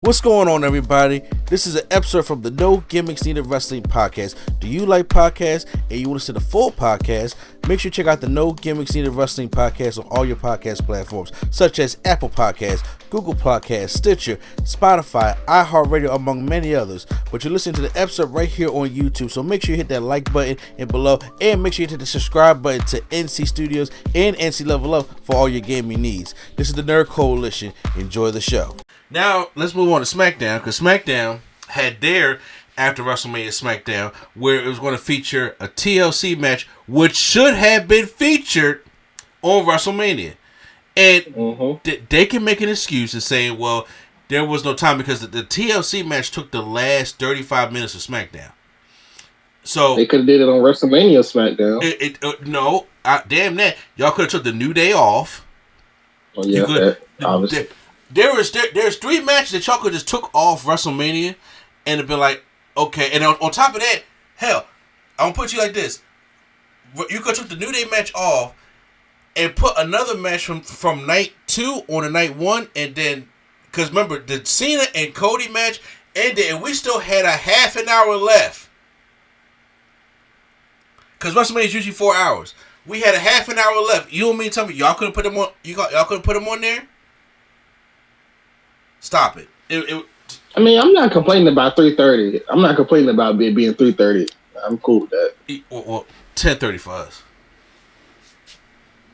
What's going on, everybody? This is an episode from the No Gimmicks Needed Wrestling podcast. Do you like podcasts and you want to see the full podcast? Make sure you check out the No Gimmicks Needed Wrestling podcast on all your podcast platforms, such as Apple Podcasts, Google Podcasts, Stitcher, Spotify, iHeartRadio, among many others. But you're listening to the episode right here on YouTube, so make sure you hit that like button and below, and make sure you hit the subscribe button to NC Studios and NC Level Up for all your gaming needs. This is the Nerd Coalition. Enjoy the show. Now, let's move on to Smackdown, because Smackdown had their after WrestleMania Smackdown, where it was going to feature a TLC match, which should have been featured on WrestleMania. And they can make an excuse and say, well, there was no time because the TLC match took the last 35 minutes of Smackdown. So they could have did it on WrestleMania Smackdown. No, damn that. Y'all could have took the New Day off. Oh, yeah, obviously. There's 3 matches that y'all could just took off WrestleMania and have been like, okay. And on top of that, hell, I'm going to put you like this. You could have took the New Day match off and put another match from night 2 on to night 1. And then, because remember, the Cena and Cody match ended and we still had a half an hour left. Because WrestleMania is usually 4 hours. We had a half an hour left. You don't mean tell me y'all could have put them on? Y'all could have put them on there? Stop it. I mean, I'm not complaining about 3:30. I'm not complaining about it being 3:30. I'm cool with that. Well, 10:30 for us.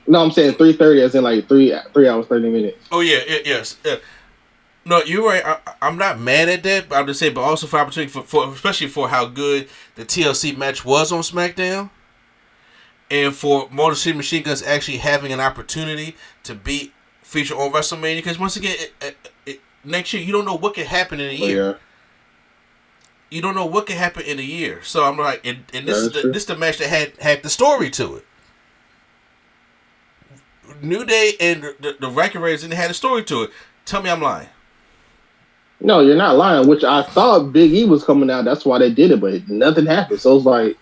No, I'm saying 3:30 as in like 3 hours 30 minutes. Oh yeah, yes. No, you're right. I'm not mad at that, but I'm just saying, but also for opportunity for especially for how good the TLC match was on SmackDown, and for Motor City Machine Guns actually having an opportunity to be featured on WrestleMania, because once again, next year you don't know what could happen in a year. Oh, yeah. You don't know what could happen in a year. So I'm like, and this is the match that had the story to it. New Day and the Record Raiders didn't have a story to it. Tell me I'm lying. No, you're not lying. Which I thought Big E was coming out. That's why they did it, but nothing happened. So it's like,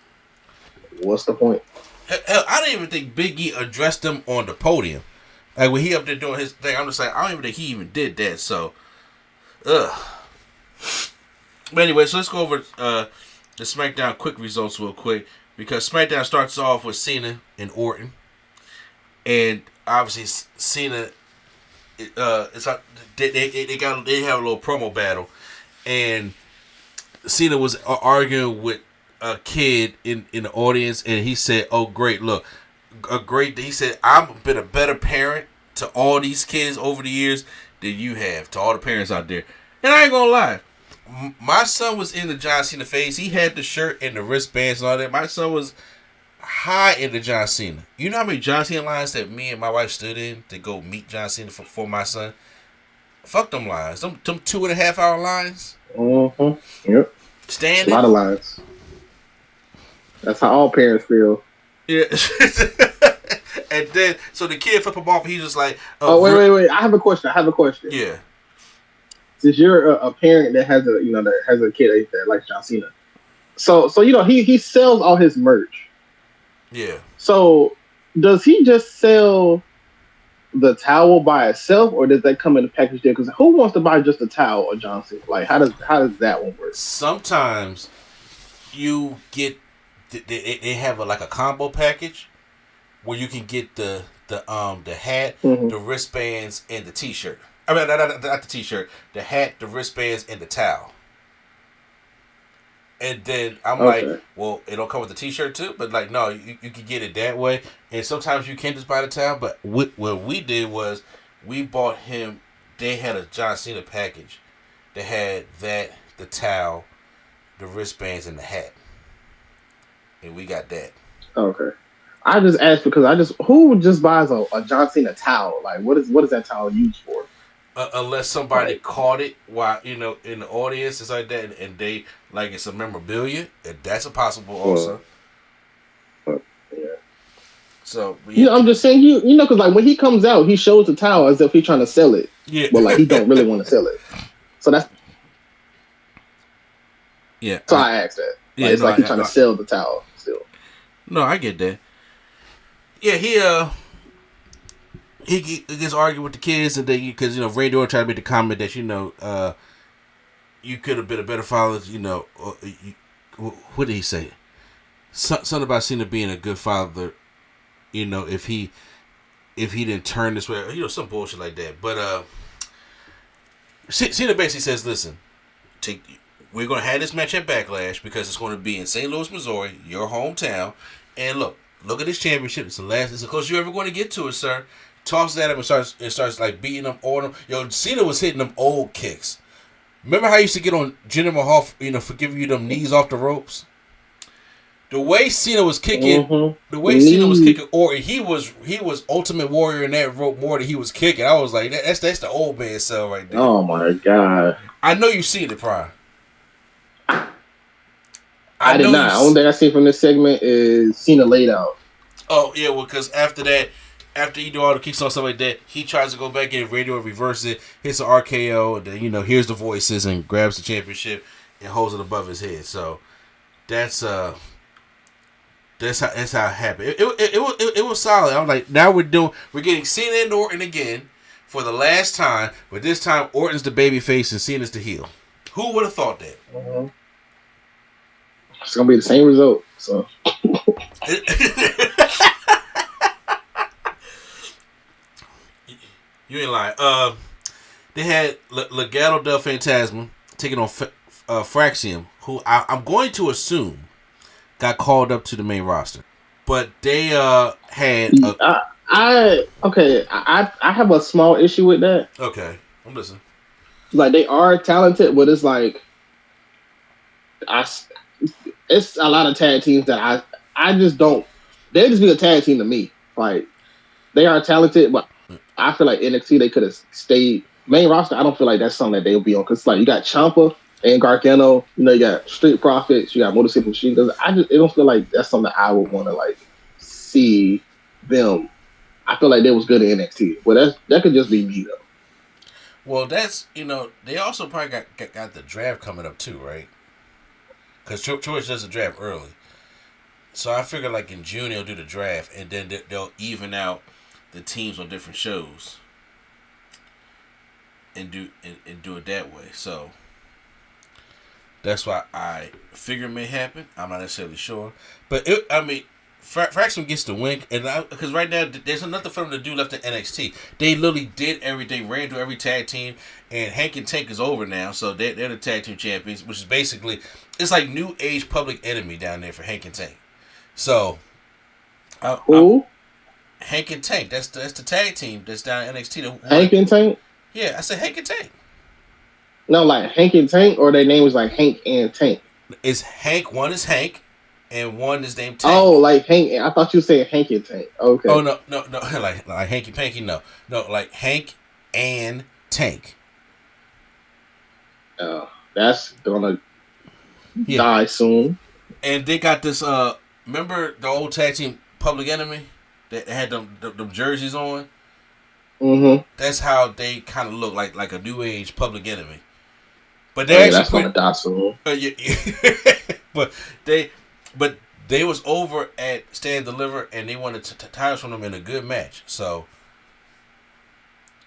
what's the point? Hell, I didn't even think Big E addressed them on the podium. Like when he up there doing his thing, I'm just like, I don't even think he even did that. So, But anyway, so let's go over the SmackDown quick results real quick, because SmackDown starts off with Cena and Orton, and obviously Cena, it's like they have a little promo battle, and Cena was arguing with a kid in the audience, and he said, "Oh great, look, he said, I've been a better parent to all these kids over the years than you have, to all the parents out there." And I ain't gonna lie, my son was in the John Cena phase. He had the shirt and the wristbands and all that. My son was high into John Cena. You know how many John Cena lines that me and my wife stood in to go meet John Cena for my son? Fuck them lines. Them 2.5 hour lines. Yep. Standing. A lot of lines. That's how all parents feel. Yeah. And then, so the kid flip him off, and he's just like, wait. I have a question. Yeah. Since you're a parent that has a kid that likes John Cena, so he sells all his merch. Yeah. So does he just sell the towel by itself, or does that come in a package deal? Because who wants to buy just a towel of John Cena? Like, how does that one work? Sometimes you get they have a combo package where you can get the hat, the wristbands, and the T-shirt. I mean, not the T-shirt. The hat, the wristbands, and the towel. And then I'm like, well, it don't come with the T-shirt too? But like, no, you can get it that way. And sometimes you can just buy the towel. But what we did was we bought him, they had a John Cena package. They had the towel, the wristbands, and the hat. And we got that. Okay. I just asked because who just buys a John Cena towel? Like, what is that towel used for? Unless somebody caught it while in the audience, it's like that, and they like it's a memorabilia. And that's a possible also. Yeah. So yeah. I'm just saying because like when he comes out, he shows the towel as if he's trying to sell it. Yeah. But like he don't really want to sell it. So that's. Yeah. So I asked that. Like, it's like he's trying to sell the towel still. No, I get that. Yeah, he gets arguing with the kids, and then because Randy Orton tried to make the comment that you could have been a better father. What did he say? Something about Cena being a good father. If he didn't turn this way, some bullshit like that. But Cena basically says, "Listen, we're gonna have this match at Backlash because it's going to be in St. Louis, Missouri, your hometown. And look at this championship. It's the closest you're ever going to get to it, sir." Tosses at him and starts like beating him on him. Cena was hitting them old kicks. Remember how he used to get on Jinder Mahal, for giving you them knees off the ropes? The way Cena was kicking, or he was Ultimate Warrior in that rope more than he was kicking. I was like, that's the old man cell right there. Oh my god! I know you've seen it, Prime. I did not. The only thing I see from this segment is Cena laid out. Oh yeah, well, because after you do all the kicks and stuff like that, he tries to go back in radio and reverse it, hits an RKO, and then hears the voices and grabs the championship and holds it above his head. So that's how it happened. It was solid. I'm like, now we're getting Cena and Orton again for the last time, but this time Orton's the baby face and Cena's the heel. Who would have thought that? Mm-hmm. It's gonna be the same result. So. You ain't lying. They had Legado del Fantasma taking on Fraxium, who I'm going to assume got called up to the main roster. But they had... I have a small issue with that. Okay, I'm listening. Like, they are talented, but it's like... It's a lot of tag teams that I just don't... They just be a tag team to me. Like, they are talented, but I feel like NXT, they could have stayed main roster. I don't feel like that's something that they'll be on, because like you got Ciampa and Gargano, you got Street Profits, you got Motor City Machine Guns. It don't feel like that's something I would want to like see them. I feel like they was good at NXT, but that could just be me though. Well, that's they also probably got the draft coming up too, right? Because Choice does the draft early, so I figure like in June they'll do the draft, and then they'll even out the teams on different shows and do it that way. So that's why I figure it may happen. I'm not necessarily sure, but Fraxman gets the win, and because right now there's nothing for them to do left in NXT. They literally did everything, ran through every tag team, and Hank and Tank is over now, so they're the tag team champions, which is basically it's like new age Public Enemy down there for Hank and Tank. So who? Hank and Tank. That's the tag team that's down at NXT. Hank and Tank? Yeah, I said Hank and Tank. No, like Hank and Tank, or their name was like Hank and Tank? It's Hank. One is Hank, and one is named Tank. Oh, like Hank. I thought you said Hank and Tank. Okay. Oh, no. like Hanky Panky, no. No, like Hank and Tank. That's gonna die soon. And they got this, remember the old tag team Public Enemy? That had them jerseys on. Mm-hmm. That's how they kind of look like a new age Public Enemy. But they that's gonna die soon. but they was over at Stand Deliver, and they wanted tires from them in a good match. So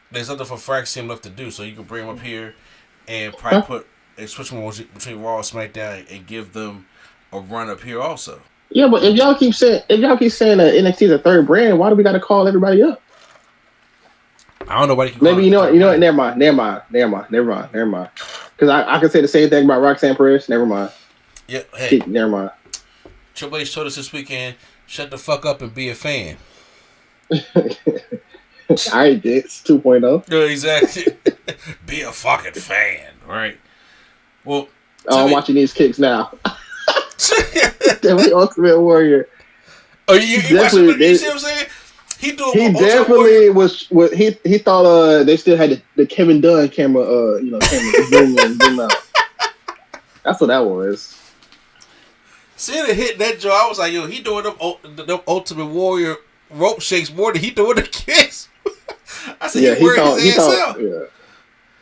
there's nothing for Fraxium left to do. So you can bring them up here and probably switch them between Raw and SmackDown and give them a run up here also. Yeah, but if y'all keep saying that NXT is a third brand, why do we got to call everybody up? I don't know what. Maybe you know what? Never mind. Because I can say the same thing about Roxanne Perez. Never mind. Yeah. Hey. Never mind. Triple H told us this weekend, shut the fuck up and be a fan. All right, it's 2.0. Yeah, exactly. Be a fucking fan, right? Well, I'm watching these kicks now. The Ultimate Warrior. Oh, you watching? You see what I'm saying? He definitely was. He thought they still had the Kevin Dunn camera. Camera zoom in, zoom out. That's what that was. Seeing it hit that jaw, I was like, yo, he doing them Ultimate Warrior rope shakes more than he doing the kicks. I said,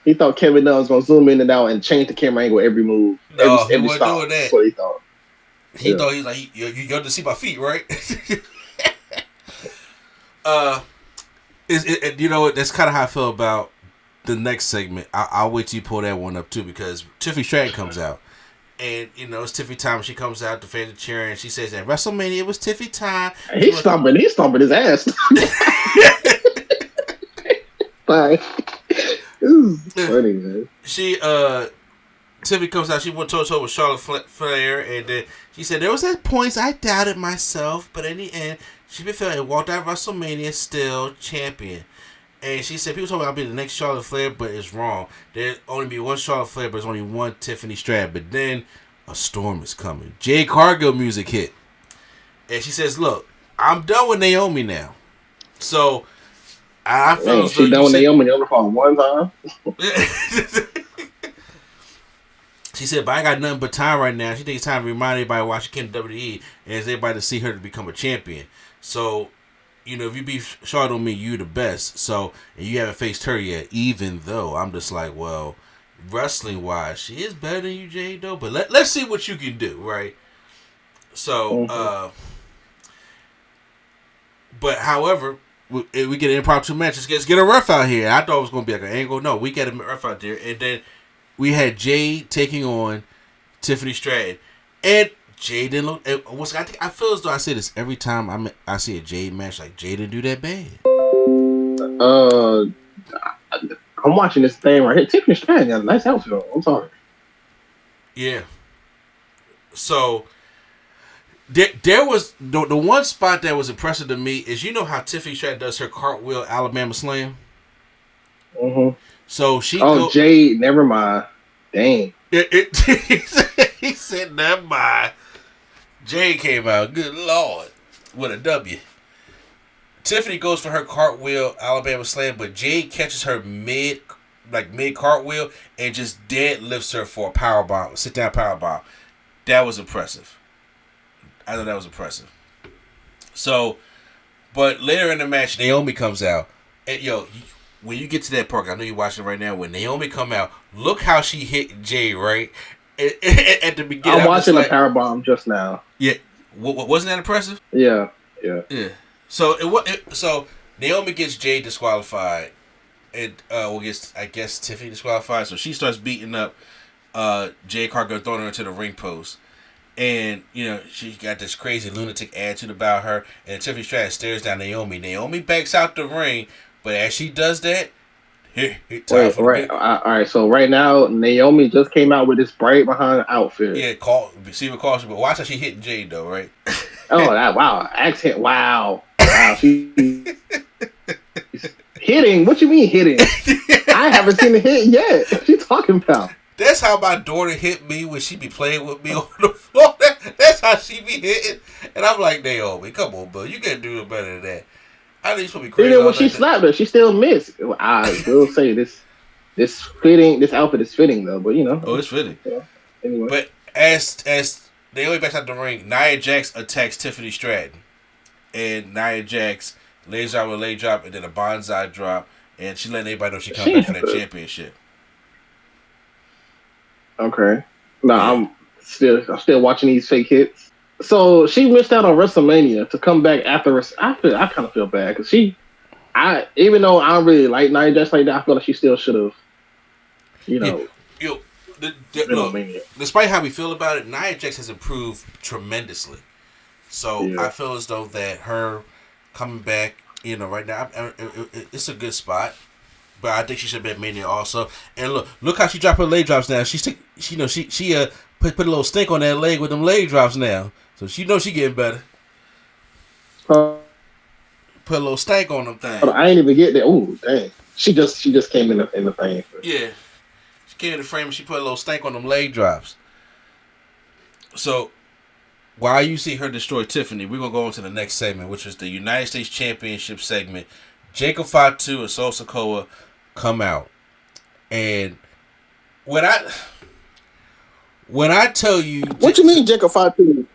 he thought Kevin Dunn was gonna zoom in and out and change the camera angle every move. No, he wasn't doing that. That's what he thought. He thought he was like, you got to see my feet, right? That's kind of how I feel about the next segment, I'll wait till you pull that one up too, because Tiffany Stratton comes out. And, you know, it's Tiffany time. She comes out, the fans are cheering, and she says at WrestleMania, it was Tiffany time. He's stomping his ass. Bye. This is funny, man. Tiffany comes out, she went toe-to-toe with Charlotte Flair, and then she said, there was at points I doubted myself, but in the end, she walked out of WrestleMania still champion. And she said, people told me I'll be the next Charlotte Flair, but it's wrong. There'll only be one Charlotte Flair, but there's only one Tiffany Stratton. But then a storm is coming. Jade Cargill music hit. And she says, look, I'm done with Naomi now. So, I feel she done with Naomi only for one time? She said, but I got nothing but time right now. She thinks it's time to remind everybody why she came to WWE and it's everybody to see her to become a champion. So, you know, if you be short on me, you the best. So, and you haven't faced her yet, even though I'm just like, well, wrestling wise, she is better than you, Jade, though. But let's see what you can do, right? So, but however, we get an impromptu match. Let's get a ref out here. I thought it was going to be like an angle. No, we got a ref out there. And then we had Jade taking on Tiffany Stratton. And Jade didn't look. I feel as though I say this every time I see a Jade match. Like, Jade didn't do that bad. I'm watching this thing right here. Tiffany Stratton got a nice outfit. I'm sorry. Yeah. So there was the one spot that was impressive to me is, you know how Tiffany Stratton does her cartwheel Alabama Slam. Mm-hmm. So she. Jade, never mind. Dang. He said never mind. Jade came out, good Lord, with a W. Tiffany goes for her cartwheel Alabama Slam, but Jade catches her mid cartwheel and just deadlifts her for a powerbomb, sit down powerbomb. That was impressive. I thought that was impressive. So, but later in the match, Naomi comes out, and when you get to that part, I know you're watching right now. When Naomi come out, look how she hit Jade right at the beginning. I'm watching the powerbomb just now. Yeah, wasn't that impressive? Yeah. So so Naomi gets Jade disqualified, and gets, I guess, Tiffany disqualified. So she starts beating up Jade Cargill, throwing her into the ring post, and she got this crazy lunatic attitude about her. And Tiffany Stratton stares down Naomi. Naomi backs out the ring, but as she does that, all right. So right now, Naomi just came out with this bright behind outfit. Yeah, receiver caution, but watch how she hitting Jade though, right? Wow, accent, wow, she hitting. What you mean hitting? I haven't seen the hit yet. What you talking about? That's how my daughter hit me when she be playing with me on the floor. That's how she be hitting, and I'm like, Naomi, come on, bro, you gotta do it better than that. I think she's be crazy. Even when she slapped her, she still missed. I will say this outfit is fitting though, but Oh, it's fitting. Yeah. Anyway. But as Naomi backs out the ring, Nia Jax attacks Tiffany Stratton, and Nia Jax lays out with a leg drop and then a bonsai drop, and she letting everybody know she comes back for that championship. Okay. I'm still watching these fake hits. So she missed out on WrestleMania to come back after. I kind of feel bad because even though I don't really like Nia Jax like that, I feel like she still should have, despite how we feel about it, Nia Jax has improved tremendously. So I feel as though that her coming back, right now, it's a good spot. But I think she should have been Mania also. And look how she dropped her leg drops now. She put a little stink on that leg with them leg drops now. So she knows she getting better. Put a little stank on them things. I ain't even get that. Oh, dang. She just came in the thing. Yeah. She came in the frame and she put a little stank on them leg drops. So while you see her destroy Tiffany, we're going to go on to the next segment, which is the United States Championship segment. Jacob Fatu and Sol Sikoa come out. And when I tell you... What you mean Jacob Fatu?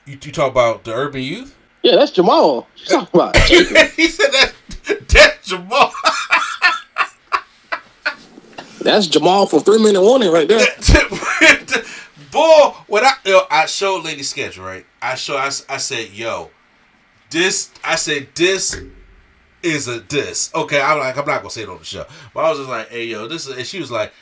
You talk about the Urban Youth? Yeah, that's Jamal. You talking about Jacob. He said that's Jamal. That's Jamal from 3 Minute Warning right there. Boy, when I showed Lady Sketch, right? I said, this is is a diss. Okay, I'm not gonna say it on the show, but I was just like, hey yo, this is. And she was like,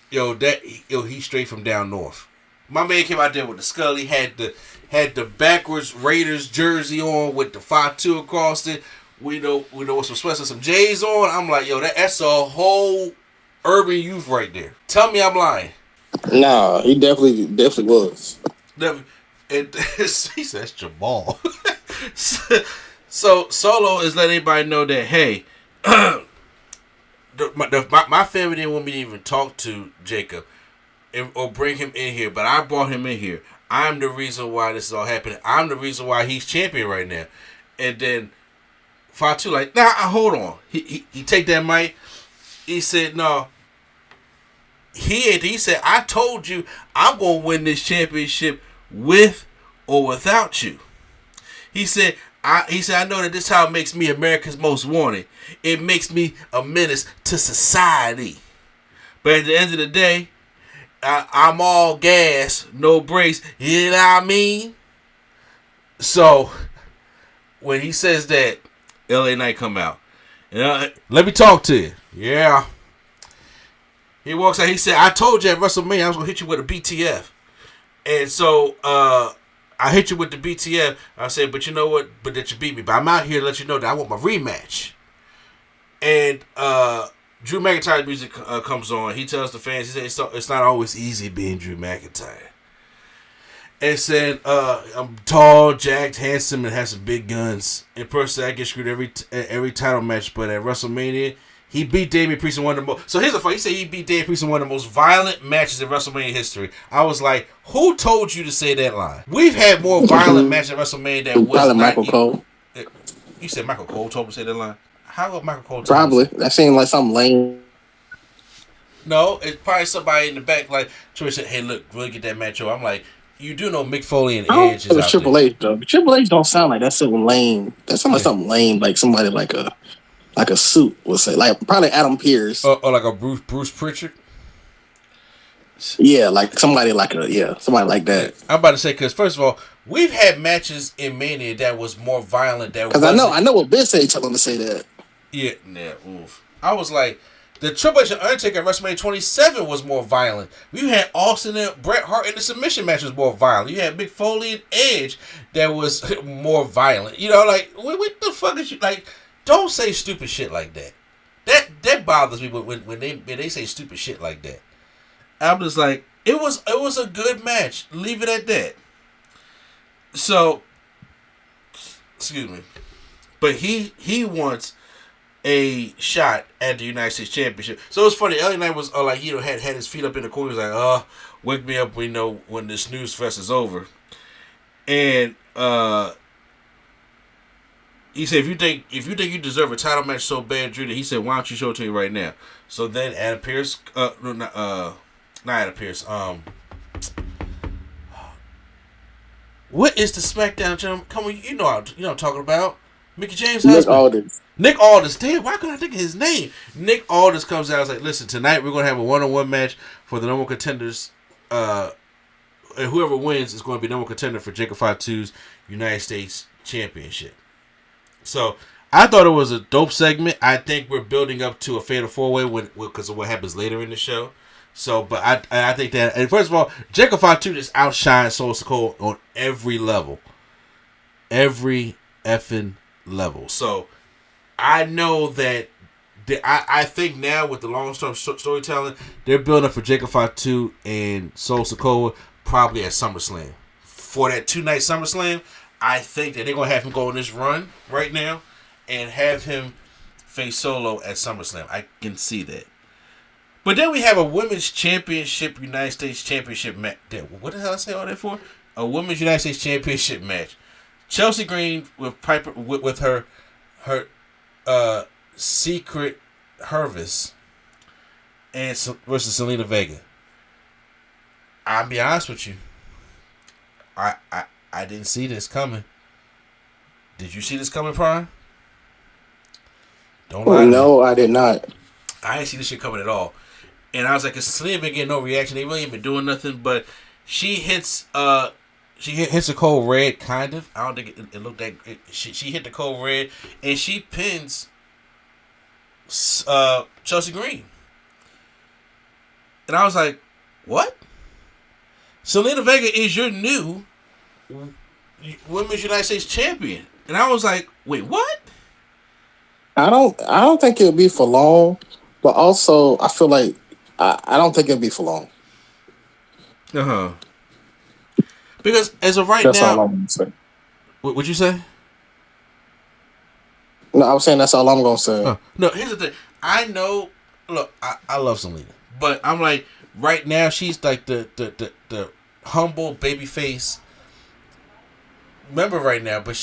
yo, he's straight from down north. My man came out there with the Scully, had the backwards Raiders jersey on with the 5-2 across it. We know some sweats and some J's on. I'm like, yo, that's a whole urban youth right there. Tell me I'm lying. Nah, he definitely was. And he says Jamal. So Solo is letting everybody know that, hey, my family didn't want me to even talk to Jacob or bring him in here, but I brought him in here. I'm the reason why this is all happening. I'm the reason why he's champion right now. And then Fatu like, nah, hold on. He take that mic. He said, no. He said, I told you I'm going to win this championship with or without you. He said, I know that this how it makes me America's most wanted. It makes me a menace to society. But at the end of the day, I'm all gas, no brakes. You know what I mean? So, when he says that, LA Knight come out. Let me talk to you. Yeah. He walks out. He said, I told you at WrestleMania I was going to hit you with a BTF. And so, I hit you with the BTF. I said, but you know what? But that you beat me. But I'm out here to let you know that I want my rematch. And Drew McIntyre's music comes on. He tells the fans, he said, it's not always easy being Drew McIntyre. And said, I'm tall, jacked, handsome, and has some big guns. In person, I get screwed every title match. But at WrestleMania, he beat Damian Priest in one of the most... So here's the funny. He said he beat Damian Priest in one of the most violent matches in WrestleMania history. I was like, who told you to say that line? We've had more violent matches at WrestleMania that was probably Michael Cole. You said Michael Cole told him to say that line? How would Michael Cole probably. That seemed like something lame. No, it's probably somebody in the back like, Troy said, hey, look, really get that match over. I'm like, you do know Mick Foley and Edge is out Triple H, though. But Triple H don't sound like that's something lame. That sounds like something lame, like somebody like a suit would say, like probably Adam Pearce, or like a Bruce Pritchard. Yeah, like somebody like somebody like that. I'm about to say because first of all, we've had matches in Mania that was more violent. Because I know what Ben said. Tell him to say that. Yeah, oof. I was like, the Triple H and Undertaker at WrestleMania 27 was more violent. You had Austin and Bret Hart in the submission match was more violent. You had Mick Foley and Edge that was more violent. You know, like what the fuck is you like? Don't say stupid shit like that. That bothers me when they say stupid shit like that. I'm just like, it was a good match. Leave it at that. So, excuse me, but he wants a shot at the United States Championship. So it's funny. LA Knight was had his feet up in the corner. He was like, wake me up. We know when this snooze fest is over. And he said, if you think you deserve a title match so bad, Drew, he said, why don't you show it to me right now? So then Adam Pearce, not Adam Pearce. What is the Smackdown gentleman? Come on, you know what I'm talking about. Mickey James' husband. Nick Aldis. Damn, why couldn't I think of his name? Nick Aldis comes out and is like, listen, tonight we're going to have a one-on-one match for the number one contenders. And whoever wins is going to be number one contender for Jacob Fatu's United States Championship. So, I thought it was a dope segment. I think we're building up to a fatal four-way because of what happens later in the show. So, but I think that, and first of all, Jacob Fatu just outshines Solo Sikoa on every level. Every effing level. So, I know that I think now with the long-term storytelling, they're building up for Jacob Fatu and Solo Sikoa probably at SummerSlam. For that 2-night SummerSlam, I think that they're going to have him go on this run right now and have him face Solo at SummerSlam. I can see that. But then we have a Women's Championship, United States Championship match. What the hell I say all that for? A Women's United States Championship match. Chelsea Green with Piper with her Secret Hervis and versus Selena Vega. I'll be honest with you. I didn't see this coming. Did you see this coming, Prime? Don't lie to me. No, I did not. I didn't see this shit coming at all. And I was like, Selena been getting no reaction. They really ain't been doing nothing. But she hits a cold red, kind of. I don't think it looked that. She hit the cold red, and she pins Chelsea Green. And I was like, what? Zelina Vega is your new Women's United States Champion. And I was like, wait, what? I don't think it'll be for long, but also I feel like I don't think it'll be for long. Because as of right that's now, all I'm gonna say. What'd you say? No, I was saying that's all I'm gonna say. No, here's the thing. I know. Look, I love Zelina, but I'm like right now she's like the humble baby face member right now. But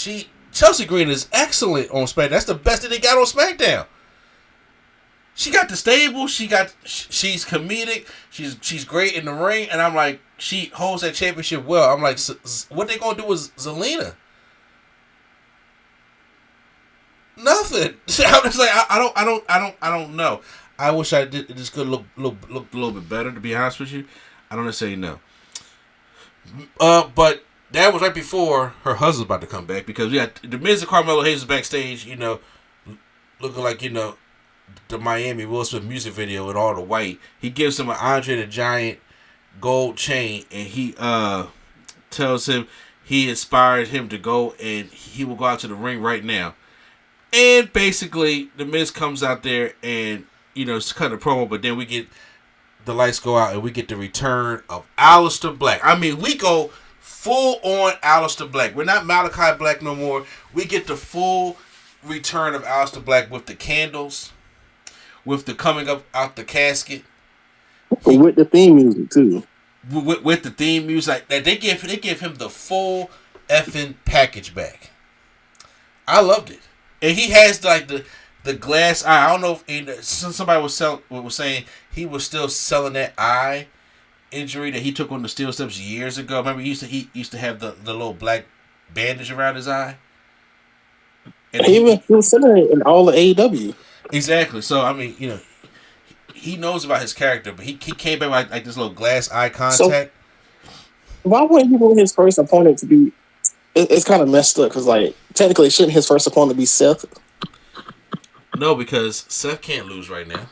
Chelsea Green is excellent on SmackDown. That's the best that they got on SmackDown. She got the stable. She's comedic. She's great in the ring, and I'm like, she holds that championship well. I'm like, what they gonna do with Zelina? Nothing. I'm just like, I don't know. I wish I did. This could look a little bit better. To be honest with you, I don't necessarily know. But that was right before her husband's about to come back, because we got the Miz and Carmelo Hayes backstage. You know, looking like, you know, the Miami Will Smith music video with all the white. He gives him an Andre the Giant gold chain, and he tells him he inspired him to go, and he will go out to the ring right now. And basically, the Miz comes out there and, you know, it's kind of promo, but then we get the lights go out and we get the return of Aleister Black. I mean, we go full on Aleister Black. We're not Malachi Black no more. We get the full return of Aleister Black with the candles, with the coming up out the casket, with the theme music too. With the theme music, that they give him the full effing package back. I loved it. And he has like the glass eye. I don't know if somebody was saying he was still selling that eye injury that he took on the steel steps years ago. Remember, he used to have the little black bandage around his eye. And he was selling it in all the AEW. Exactly. So I mean, you know, he knows about his character, but he came back with like this little glass eye contact. So, why wouldn't he want his first opponent to be? It's kind of messed up because, like, technically, shouldn't his first opponent be Seth? No, because Seth can't lose right now.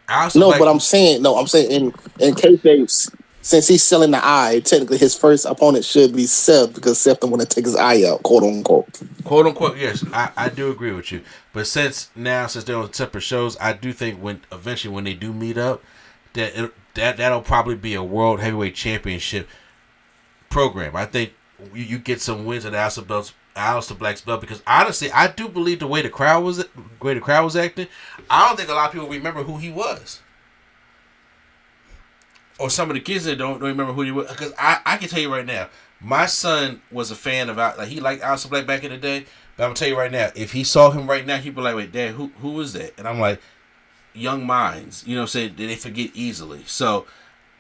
But I'm saying in kayfabe, since he's selling the eye, technically his first opponent should be Seth, because Seth don't want to take his eye out, quote unquote. Quote unquote, yes, I do agree with you. But since they're on separate shows, I do think when they do meet up, that'll probably be a World Heavyweight Championship program. I think you get some wins at Aleister Black's belt, because honestly, I do believe the way the crowd was acting, I don't think a lot of people remember who he was, or some of the kids that don't remember who he was. Because I can tell you right now, my son was a fan of he liked Aleister Black back in the day. But I'm gonna tell you right now, if he saw him right now, he'd be like, "Wait, Dad, who was that?" And I'm like, "Young minds, you know, say they forget easily." So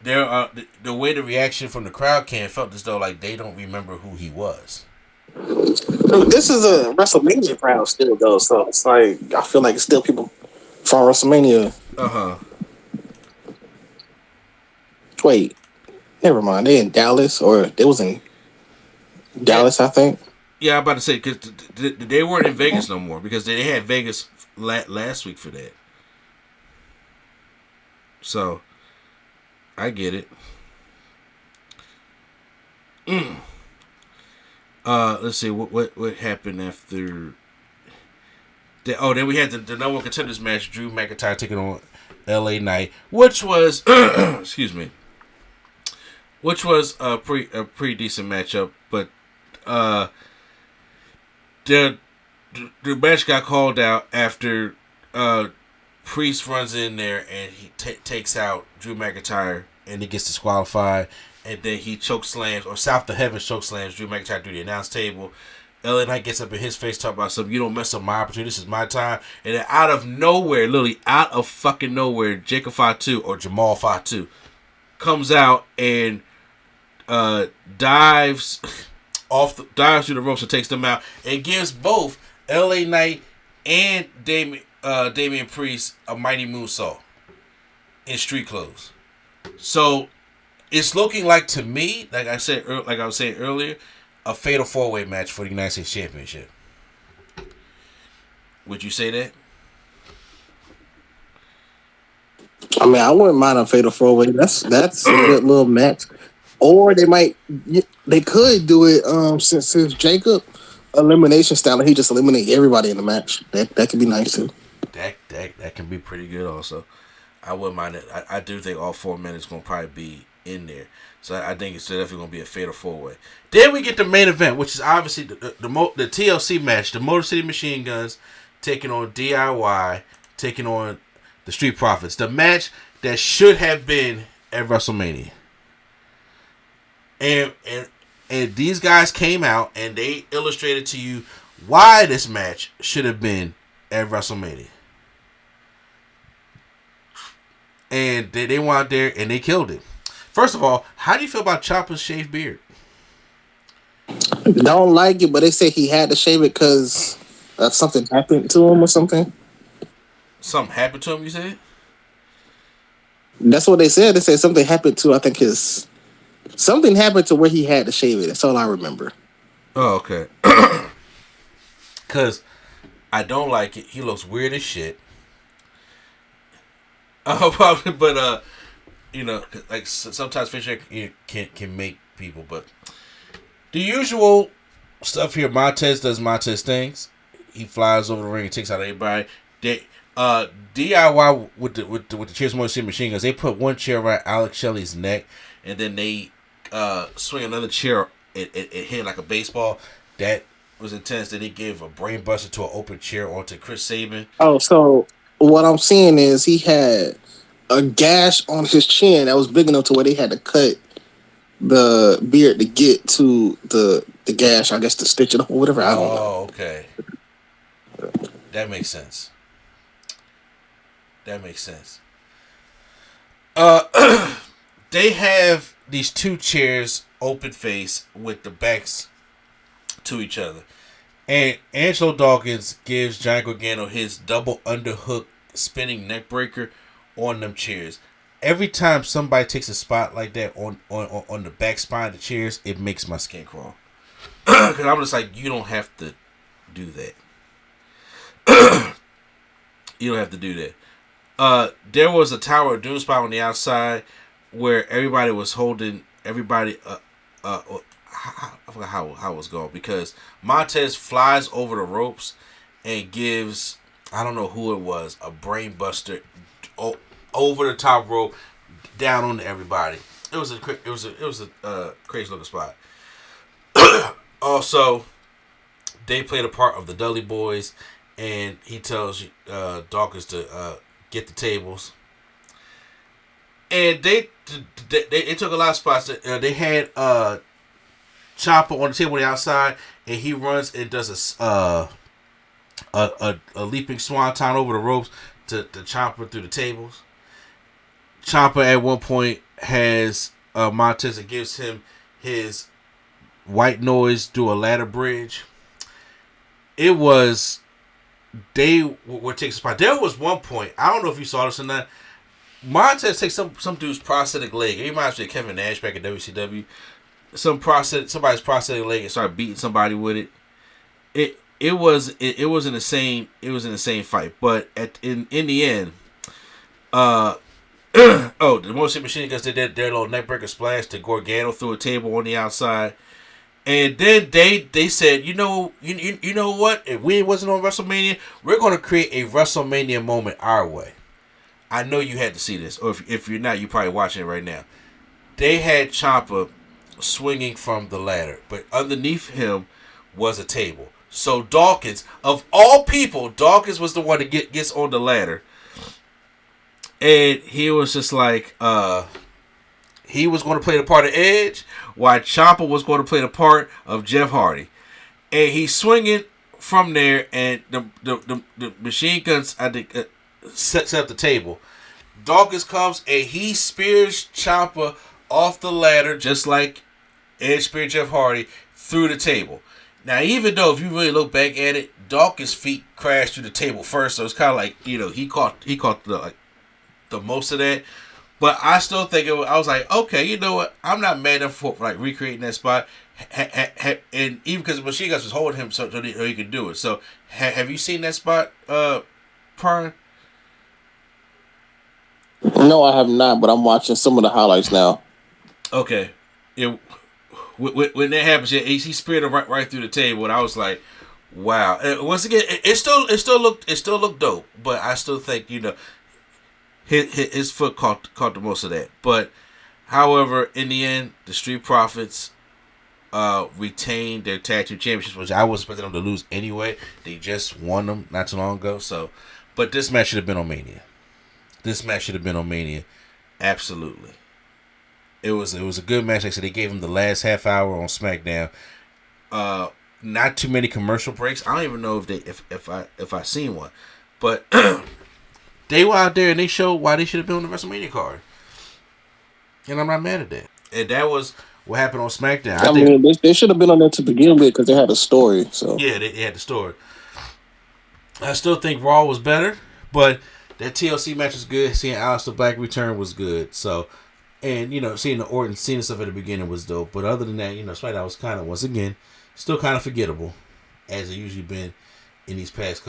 there are the way the reaction from the crowd felt as though like they don't remember who he was. This is a WrestleMania crowd still, though, so it's like I feel like it's still people from WrestleMania. Wait, never mind. They in Dallas, or they was in Dallas, I think. Yeah, I'm about to say, because they weren't in Vegas no more, because they had Vegas last week for that. So I get it. Let's see what happened after. Then we had the number one contenders match. Drew McIntyre taking on LA Knight, which was excuse me, which was a pretty decent matchup. But the match got called out after Priest runs in there and he takes out Drew McIntyre, and he gets disqualified. And then he choke slams, or South to Heaven choke slams Drew McIntyre through the announce table. LA Knight gets up in his face, talking about something. You don't mess up my opportunity. This is my time. And then out of nowhere, literally out of fucking nowhere, Jacob Fatu or Jamal Fatu comes out and dives through the ropes and takes them out, and gives both LA Knight and Damian Priest a mighty moonsault in street clothes. So it's looking like, to me, like I was saying earlier, a fatal 4-way match for the United States Championship. Would you say that? I mean, I wouldn't mind a fatal 4-way. That's a good little match. Or they could do it since Jacob elimination style and he just eliminate everybody in the match. That could be nice too. That can be pretty good also. I wouldn't mind it. I do think all 4 men is gonna probably be in there. So I think it's definitely gonna be a fatal 4-way. Then we get the main event, which is obviously the TLC match, the Motor City Machine Guns taking on DIY, taking on the Street Profits. The match that should have been at WrestleMania. And these guys came out and they illustrated to you why this match should have been at WrestleMania. And they went out there and they killed it. First of all, how do you feel about Ciampa's shaved beard? Don't like it, but they say he had to shave it because something happened to him or something. Something happened to him, you said? That's what they said. They said something happened to, I think, something happened to where he had to shave it. That's all I remember. Oh, okay. Because I don't like it. He looks weird as shit. Probably, but you know, like sometimes fish can make people. But the usual stuff here, Montez does Montez things. He flies over the ring and takes out everybody. DIY with the Cheers Motor City Machine Guns, they put one chair around Alex Shelley's neck, and then they swing another chair. It hit like a baseball. That was intense. Then he gave a brain buster to an open chair onto Chris Sabin. Oh, so what I'm seeing is he had a gash on his chin that was big enough to where they had to cut the beard to get to the gash. I guess to stitch it up or whatever. I don't know. Oh, okay. That makes sense. That makes sense. They have these two chairs open face with the backs to each other. And Angelo Dawkins gives Johnny Gargano his double underhook spinning neck breaker on them chairs. Every time somebody takes a spot like that on the back spine of the chairs, it makes my skin crawl. Because I'm just like, you don't have to do that. You don't have to do that. There was a Tower of Doom spot on the outside where everybody was holding everybody. I forgot how it was going, because Montez flies over the ropes and gives, I don't know who it was, a brain buster over the top rope down on everybody. It was a crazy looking spot. Also, they played a part of the Dudley Boys, and he tells Dawkins to get the tables. And they took a lot of spots. They had Ciampa on the table on the outside, and he runs and does a leaping swanton over the ropes to Ciampa through the tables. Ciampa at one point has Montez and gives him his white noise through a ladder bridge. It was, they were taking a spot. There was one point, I don't know if you saw this or not, Montez takes some dude's prosthetic leg. It reminds me of Kevin Nash back at WCW. Somebody's prosthetic leg and started beating somebody with it. It was in the same fight. But in the end, the Motor City Machine Guns did their little neckbreaker splash to Gargano through a table on the outside. And then they said, you know what? If we wasn't on WrestleMania, we're going to create a WrestleMania moment our way. I know you had to see this, or if you're not, you're probably watching it right now. They had Ciampa swinging from the ladder, but underneath him was a table. So Dawkins, of all people, Dawkins was the one that gets on the ladder, and he was just like, he was going to play the part of Edge, while Ciampa was going to play the part of Jeff Hardy, and he's swinging from there, and the Machine Guns, I think, sets up the table. Dawkins comes and he spears Ciampa off the ladder, just like Edge speared Jeff Hardy, through the table. Now, even though if you really look back at it, Dawkins' feet crashed through the table first, so it's kind of like, he caught the most of that. But I still think I was like, okay, you know what? I'm not mad at for like recreating that spot, and even because Machine Guns was holding him so he could do it. So have you seen that spot, prior? No, I have not, but I'm watching some of the highlights now. Okay, when that happens, yeah, he speared him right through the table, and I was like, wow. And once again, it still looked dope, but I still think his foot caught the most of that. But however, in the end, the Street Profits retained their tag team championships, which I was expecting them to lose anyway. They just won them not too long ago. So, but this match should have been on Mania. Absolutely. It was a good match. Like I said, they gave him the last half hour on SmackDown. Not too many commercial breaks. I don't even know if I seen one, but they were out there and they showed why they should have been on the WrestleMania card, and I'm not mad at that. And that was what happened on SmackDown. I mean, they should have been on there to begin with because they had a story. So yeah, they had the story. I still think Raw was better, but that TLC match was good. Seeing Aleister Black return was good. So, and seeing the Orton Cena stuff at the beginning was dope. But other than that, SmackDown was kind of, once again, still kind of forgettable, as it usually been in these past couple.